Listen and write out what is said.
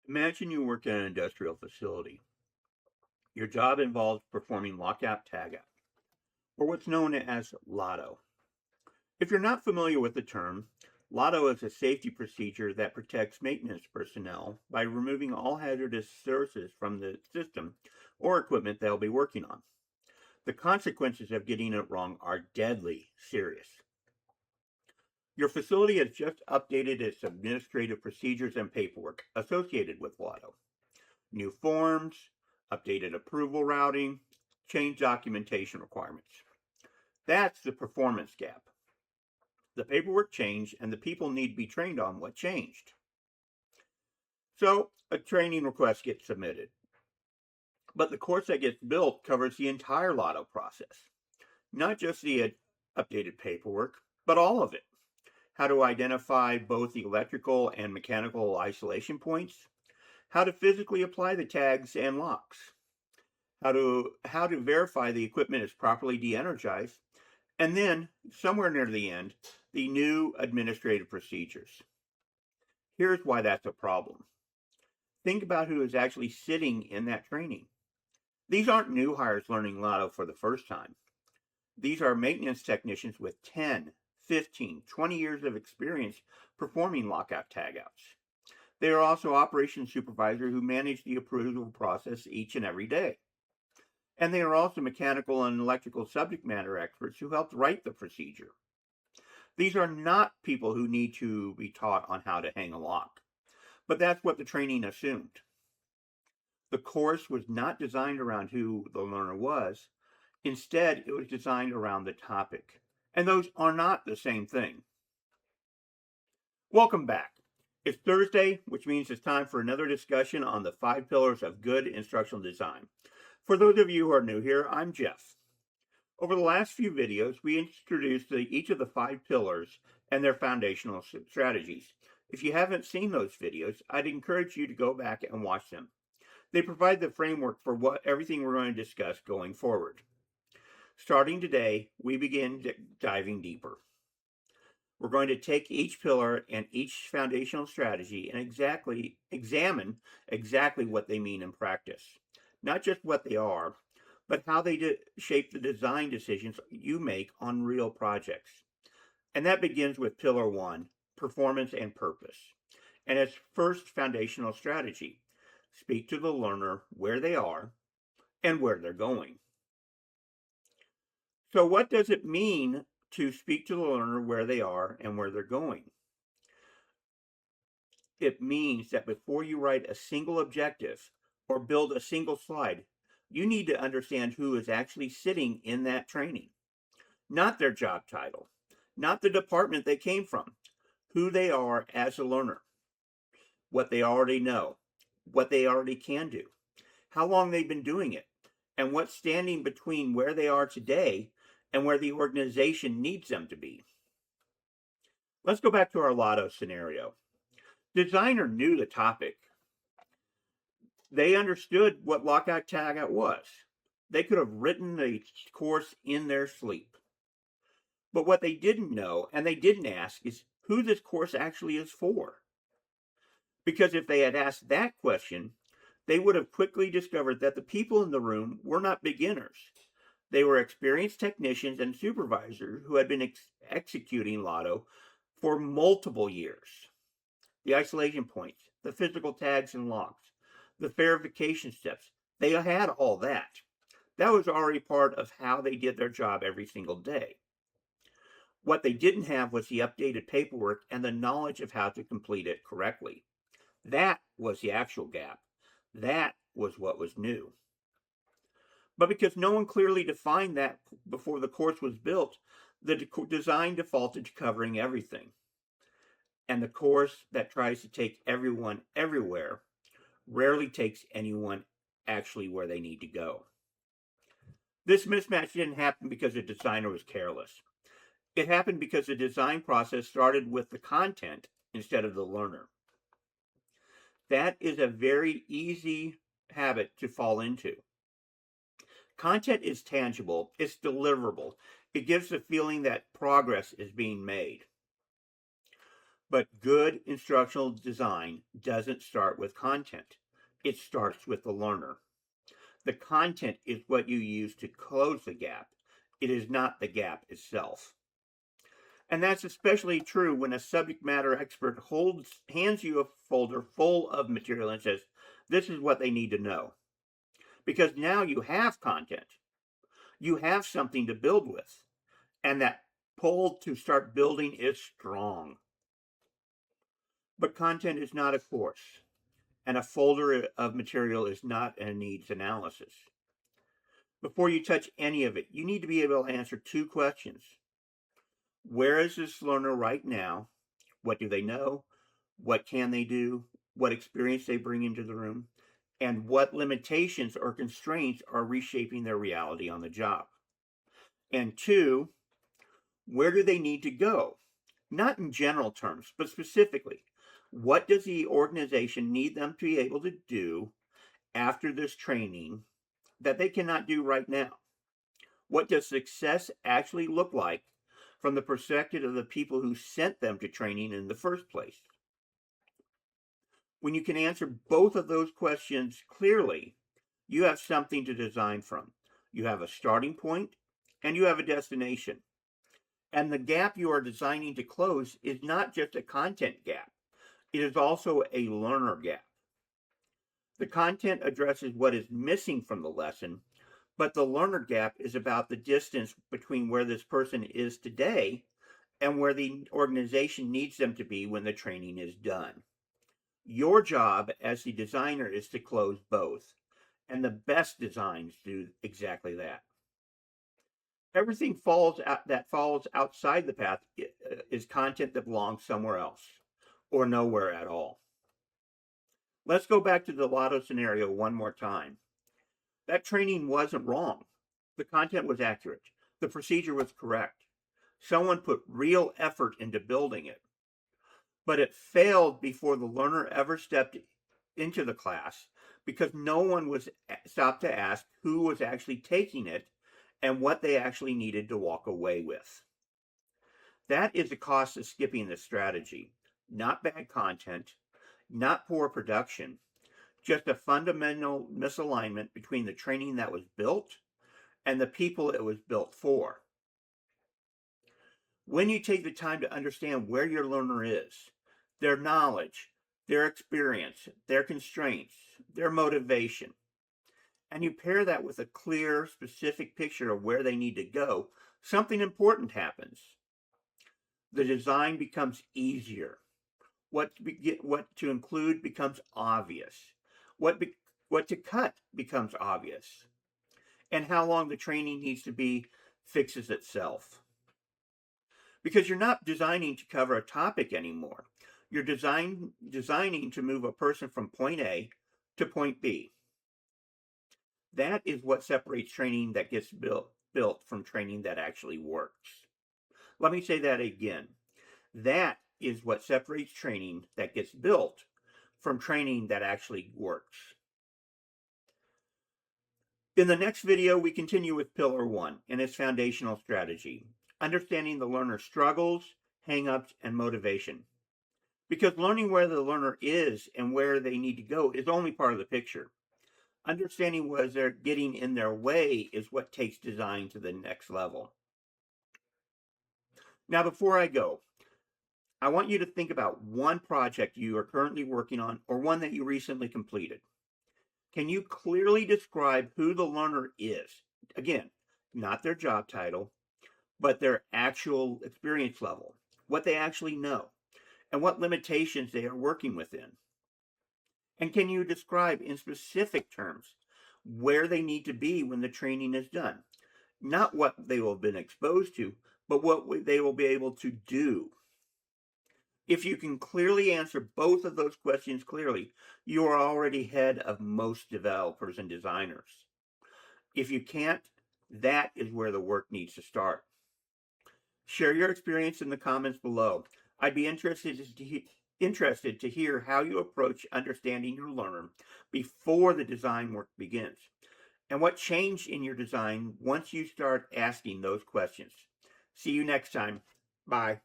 Imagine you work in an industrial facility. Your job involves performing lockout tagout, or what's known as LOTO. If you're not familiar with the term, LOTO is a safety procedure that protects maintenance personnel by removing all hazardous sources from the system or equipment they'll be working on. The consequences of getting it wrong are deadly serious. Your facility has just updated its administrative procedures and paperwork associated with LOTO. New forms, updated approval routing, change documentation requirements. That's the performance gap. The paperwork changed and the people need to be trained on what changed. So a training request gets submitted. But the course that gets built covers the entire LOTO process, not just the updated paperwork, but all of it. How to identify both the electrical and mechanical isolation points, how to physically apply the tags and locks, how to verify the equipment is properly de-energized, and then somewhere near the end, the new administrative procedures. Here's why that's a problem. Think about who is actually sitting in that training. These aren't new hires learning LOTO for the first time. These are maintenance technicians with 10, 15, 20 years of experience performing lockout tagouts. They are also operations supervisors who manage the approval process each and every day. And they are also mechanical and electrical subject matter experts who helped write the procedure. These are not people who need to be taught on how to hang a lock, but that's what the training assumed. The course was not designed around who the learner was. Instead, it was designed around the topic. And those are not the same thing. Welcome back. It's Thursday, which means it's time for another discussion on the 5 pillars of good instructional design. For those of you who are new here, I'm Jeff. Over the last few videos, we introduced each of the 5 pillars and their foundational strategies. If you haven't seen those videos, I'd encourage you to go back and watch them. They provide the framework for everything we're going to discuss going forward. Starting today, we begin diving deeper. We're going to take each pillar and each foundational strategy and examine exactly what they mean in practice. Not just what they are, but how they shape the design decisions you make on real projects. And that begins with pillar 1, performance and purpose. And its first foundational strategy, speak to the learner where they are and where they're going. So what does it mean to speak to the learner where they are and where they're going? It means that before you write a single objective or build a single slide, you need to understand who is actually sitting in that training. Not their job title, not the department they came from, who they are as a learner, what they already know, what they already can do, how long they've been doing it, and what's standing between where they are today and where the organization needs them to be. Let's go back to our LOTO scenario. Designer knew the topic. They understood what lockout tagout was. They could have written the course in their sleep. But what they didn't know and they didn't ask is who this course actually is for. Because if they had asked that question, they would have quickly discovered that the people in the room were not beginners. They were experienced technicians and supervisors who had been executing LOTO for multiple years. The isolation points, the physical tags and locks, the verification steps, they had all that. That was already part of how they did their job every single day. What they didn't have was the updated paperwork and the knowledge of how to complete it correctly. That was the actual gap. That was what was new. But because no one clearly defined that before the course was built, the design defaulted to covering everything. And the course that tries to take everyone everywhere rarely takes anyone actually where they need to go. This mismatch didn't happen because the designer was careless. It happened because the design process started with the content instead of the learner. That is a very easy habit to fall into. Content is tangible, it's deliverable. It gives the feeling that progress is being made. But good instructional design doesn't start with content. It starts with the learner. The content is what you use to close the gap. It is not the gap itself. And that's especially true when a subject matter expert hands you a folder full of material and says, this is what they need to know. Because now you have content. You have something to build with. And that pull to start building is strong. But content is not a course, and a folder of material is not a needs analysis. Before you touch any of it, you need to be able to answer two questions. Where is this learner right now? What do they know? What can they do? What experience they bring into the room? And what limitations or constraints are reshaping their reality on the job? And two, where do they need to go? Not in general terms, but specifically, what does the organization need them to be able to do after this training that they cannot do right now? What does success actually look like from the perspective of the people who sent them to training in the first place? When you can answer both of those questions clearly, you have something to design from. You have a starting point and you have a destination. And the gap you are designing to close is not just a content gap. It is also a learner gap. The content addresses what is missing from the lesson, but the learner gap is about the distance between where this person is today and where the organization needs them to be when the training is done. Your job as the designer is to close both, and the best designs do exactly that. Everything that falls outside the path is content that belongs somewhere else or nowhere at all. Let's go back to the LOTO scenario one more time. That training wasn't wrong. The content was accurate. The procedure was correct. Someone put real effort into building it. But it failed before the learner ever stepped into the class because no one was stopped to ask who was actually taking it and what they actually needed to walk away with. That is the cost of skipping this strategy. Not bad content, not poor production, just a fundamental misalignment between the training that was built and the people it was built for. When you take the time to understand where your learner is, their knowledge, their experience, their constraints, their motivation, and you pair that with a clear, specific picture of where they need to go, something important happens. The design becomes easier. What to include becomes obvious. What to cut becomes obvious. And how long the training needs to be fixes itself. Because you're not designing to cover a topic anymore. You're designing to move a person from point A to point B. That is what separates training that gets built from training that actually works. Let me say that again. That is what separates training that gets built from training that actually works. In the next video, we continue with Pillar 1 and its foundational strategy, understanding the learner's struggles, hang-ups, and motivation. Because learning where the learner is and where they need to go is only part of the picture. Understanding what they're getting in their way is what takes design to the next level. Now, before I go, I want you to think about one project you are currently working on or one that you recently completed. Can you clearly describe who the learner is? Again, not their job title, but their actual experience level, what they actually know, and what limitations they are working within. And can you describe in specific terms where they need to be when the training is done? Not what they will have been exposed to, but what they will be able to do. If you can clearly answer both of those questions clearly, you are already ahead of most developers and designers. If you can't, that is where the work needs to start. Share your experience in the comments below. I'd be interested to hear how you approach understanding your learner before the design work begins, and what changed in your design once you start asking those questions. See you next time. Bye.